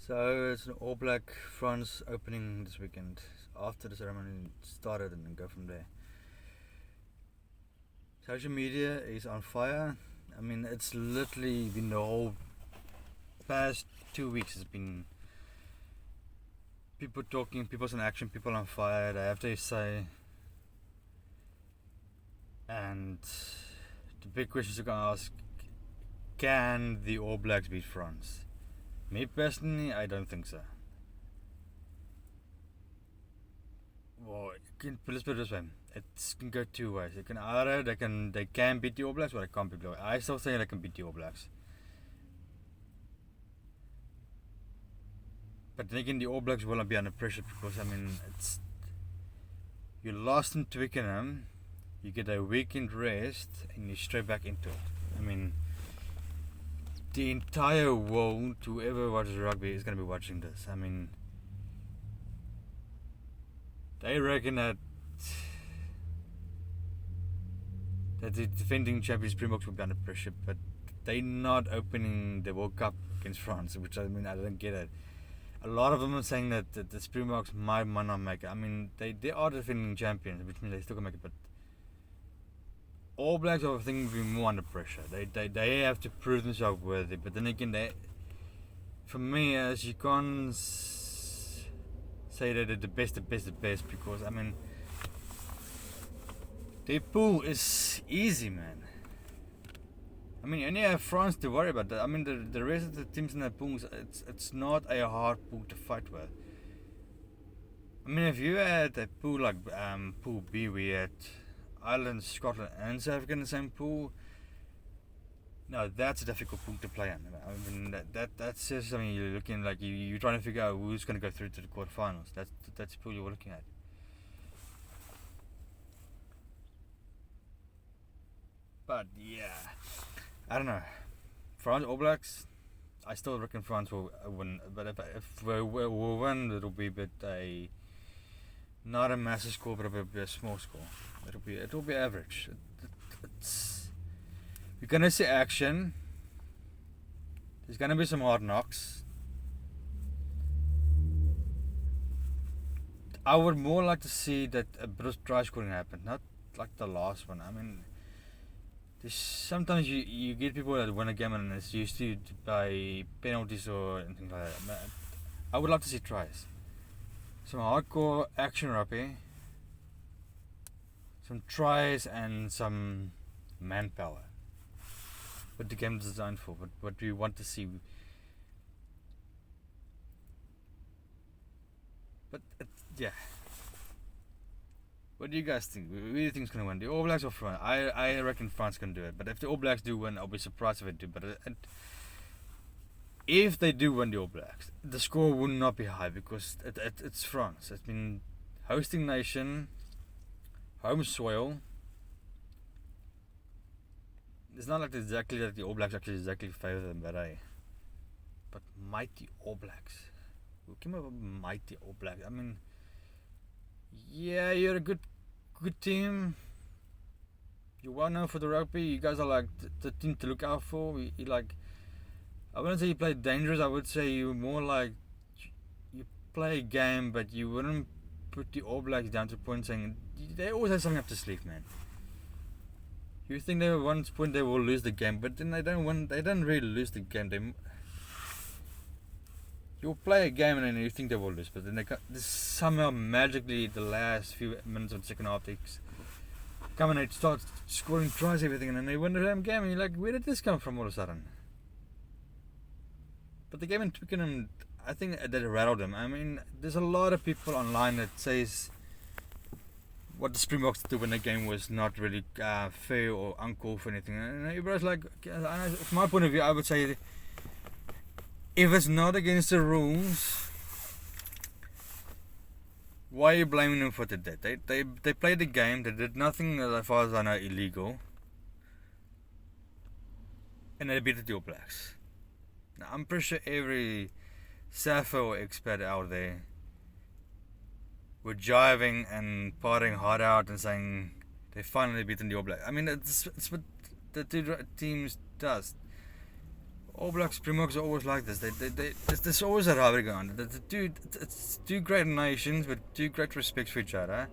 So it's an All Black France opening this weekend. After the ceremony started, and then go from there. Social media is on fire. I mean, it's literally been the whole past 2 weeks. Has been people talking, people's in action, people on fire. They have their say, and the big questions you're gonna ask: can the All Blacks beat France? Me personally, I don't think so. Well, let's put it this way: it can go two ways. It can either they can beat the All Blacks, or they can't beat the All Blacks. I still think they can beat the All Blacks. But then again, the All Blacks will not be under pressure because it's you lost in Twickenham, you get a weekend rest, and you're straight back into it. I mean, the entire world, whoever watches rugby, is going to be watching this. I mean, they reckon that the defending champions Springboks will be under pressure, but they're not opening the World Cup against France, which I don't get it. A lot of them are saying that the Springboks might not make it. I mean, they are defending champions, which means they still can make it, but All Blacks I think will be more under pressure. They have to prove themselves worthy, but then again, for me, as you can't say that they're the best because their pool is easy, man. I mean, you only have France to worry about. I mean, the rest of the teams in that pool, it's not a hard pool to fight with. I mean, if you had a pool like Pool B, we had Ireland, Scotland, and South Africa in the same pool. No, that's a difficult pool to play in. I mean, that's just something you're looking like you're trying to figure out who's going to go through to the quarterfinals. That's the pool you're looking at. But yeah, I don't know. France, All Blacks, I still reckon France will win. But if we'll win, it'll be not a massive score, but it'll be a small score. It'll be average. We're gonna see action. There's gonna be some hard knocks. I would more like to see that a Bruce try scoring happen, not like the last one. I mean, sometimes you get people that win a game and it's used to by penalties or anything like that. I would love to see tries. Some hardcore action rugby, some tries and some manpower. What the game is designed for, what we want to see. But yeah. What do you guys think? Who do you think is going to win? The All Blacks or France? I reckon France can do it. But if the All Blacks do win, I'll be surprised if they do. But if they do win the All Blacks, the score will not be high because it's France. It's been hosting nation, home soil. It's not like exactly that the All Blacks actually exactly favour them, but mighty All Blacks. Who came up with mighty All Blacks? I mean, yeah, you're a good team. You're well known for the rugby. You guys are like the team to look out for. You like, I wouldn't say you play dangerous. I would say you more like you play a game, but you wouldn't put the All Blacks down to the point saying they always have something up their sleeve, man. You think they one point they will lose the game, but then they don't win. They don't really lose the game. You'll play a game and then you think they will lose, but then somehow magically the last few minutes of the second half they come and they start scoring tries, everything, and then they win the damn game, and you're like, where did this come from all of a sudden? But the game in Twickenham, I think that rattled them. I mean, there's a lot of people online that says what the Springboks did to win the game was not really fair or uncalled for anything, and everybody's like, from my point of view, I would say, if it's not against the rules, why are you blaming them for that? They played the game. They did nothing, as far as I know, illegal, and they beat the All Blacks. Now, I'm pretty sure every Sappho or expat out there were jiving and partying hard out and saying they finally beaten the All Blacks. I mean, it's what the two teams does. All Blacks, Springboks are always like this. There's always a rivalry going on. It's two great nations with two great respects for each other,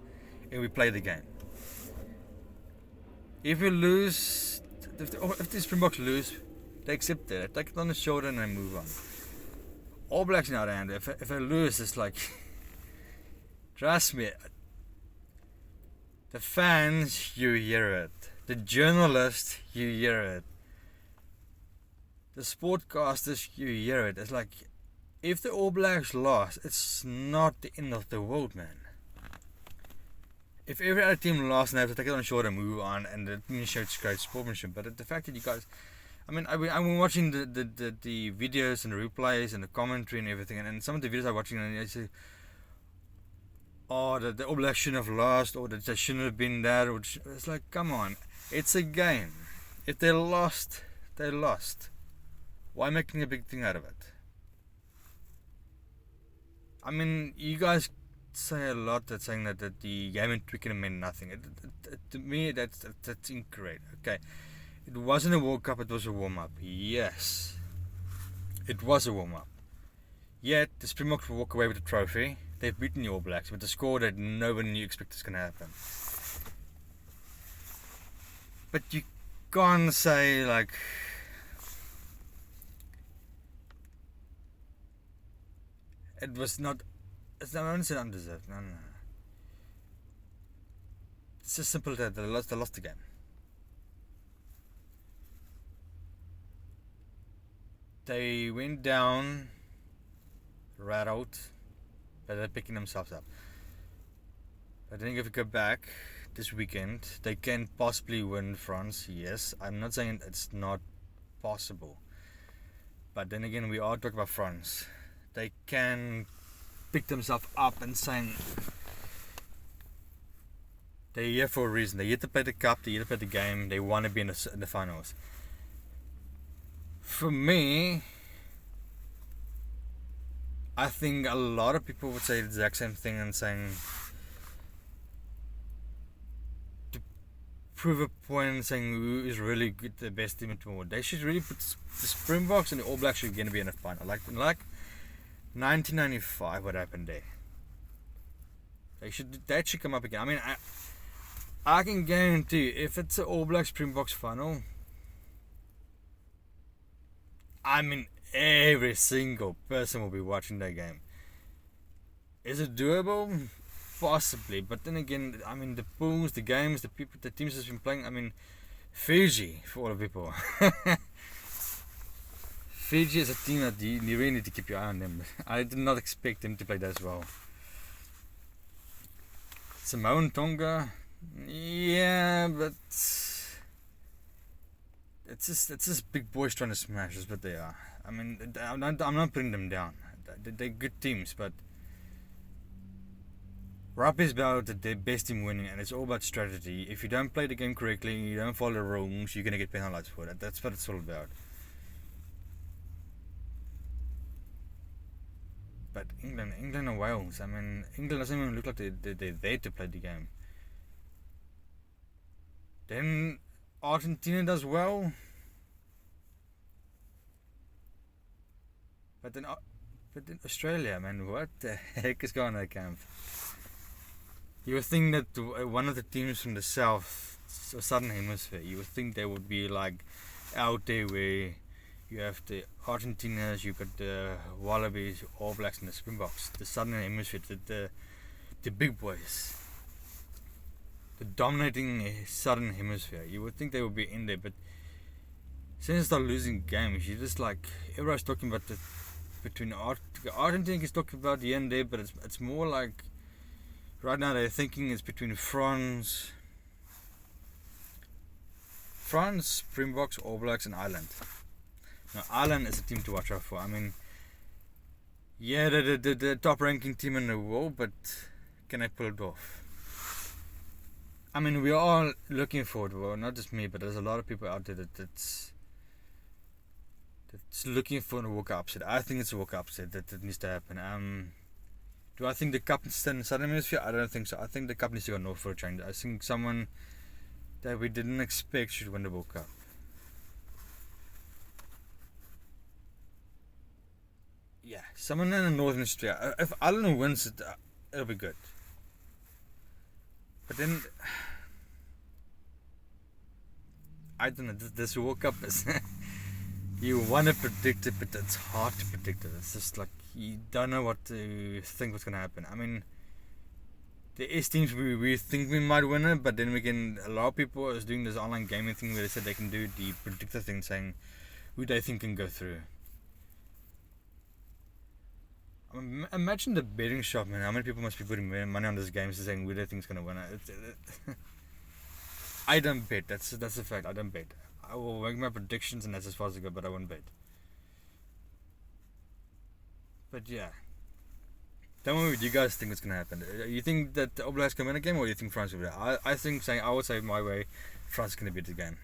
and we play the game. If we lose, if the Springboks lose, they accept it. They take it on the shoulder and they move on. All Blacks in our hand, if they lose, it's like, trust me, the fans, you hear it. The journalists, you hear it. The sportcasters, you hear it. It's like, if the All Blacks lost, it's not the end of the world, man. If every other team lost and they have to take it on the shoulder and move on, and it shows great sportsmanship, but the fact that you guys, I've been watching the videos and the replays and the commentary and everything, and some of the videos I'm watching, and I say, oh, the All Blacks shouldn't have lost, or that they shouldn't have been there. It's like, come on, it's a game. If they lost, they lost. Why making a big thing out of it? I mean, you guys say a lot that saying that the game in Twickenham meant nothing. To me, that's incorrect. Okay, it wasn't a World Cup, it was a warm-up. Yes, it was a warm-up. Yet, the Springboks will walk away with the trophy. They've beaten the All Blacks with a score that nobody expected was going to happen. But you can't say, like, it was not, it's not, I don't say undeserved, no. It's just simple that they lost the game. They went down, rattled, but they're picking themselves up. I think if we go back this weekend, they can possibly win France, yes. I'm not saying it's not possible. But then again, we are talking about France. They can pick themselves up and saying they're here for a reason. They're here to play the cup, they're here to play the game, they want to be in the finals. For me, I think a lot of people would say the exact same thing and saying to prove a point, saying who is really good, the best team in the world. They should really put the Springboks and the All Blacks should going to be in the final. Like 1995, what happened there? That should come up again. I mean, I can guarantee if it's an All Blacks Springboks final, I mean, every single person will be watching that game. Is it doable? Possibly, but then again, I mean, the pools, the games, the people, the teams that's been playing. I mean, Fiji for all the people. Fiji is a team that you really need to keep your eye on them. I did not expect them to play that as well. Samoa and Tonga, yeah, but it's just big boys trying to smash. That's what they are. I mean, I'm not putting them down. They're good teams, but rugby is about the best team winning, and it's all about strategy. If you don't play the game correctly, you don't follow the rules, you're gonna get penalized for that. That's what it's all about. But England and Wales, I mean, England doesn't even look like they're there to play the game. Then Argentina does well. But then Australia, man, what the heck is going on at camp? You would think that one of the teams from the south, southern hemisphere, you would think they would be like out there where you have the Argentinas, you've got the Wallabies, All Blacks, and the Springboks. The southern hemisphere, the big boys, the dominating southern hemisphere. You would think they would be in there, but since they start losing games, you just like everyone's talking about between Argentina is talking about the end there, but it's more like right now they're thinking it's between France, Springboks, All Blacks, and Ireland. Now Ireland is a team to watch out for. I mean, yeah, the top ranking team in the world, but can they pull it off? I mean, we are all looking forward. Well, not just me, but there's a lot of people out there that's looking for a World Cup upset. I think it's a World Cup upset that needs to happen. Do I think the cup is still in the Southern Hemisphere? I don't think so. I think the cup needs to go north for a change. I think someone that we didn't expect should win the World Cup. yeah, someone in the Northern Australia. If Ireland wins it, it'll be good. But then, I don't know. This World Cup is you want to predict it, but it's hard to predict it. It's just like you don't know what to think what's gonna happen. I mean, there is teams we think we might win it, but then a lot of people is doing this online gaming thing where they said they can do the predictor thing, saying who they think can go through. I mean, imagine the betting shop, man. How many people must be putting money on this game, saying who they think is gonna win it? I don't bet. That's a fact. I don't bet. I will make my predictions, and that's as far as I go. But I won't bet. But yeah. Tell me what you guys think is going to happen. You think that the All Blacks can win a game, or do you think France will win it? I would say my way, France is going to beat the game.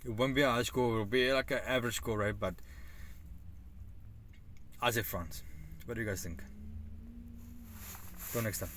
It won't be a high score, it will be like an average score rate, but I say France. What do you guys think? Till next time.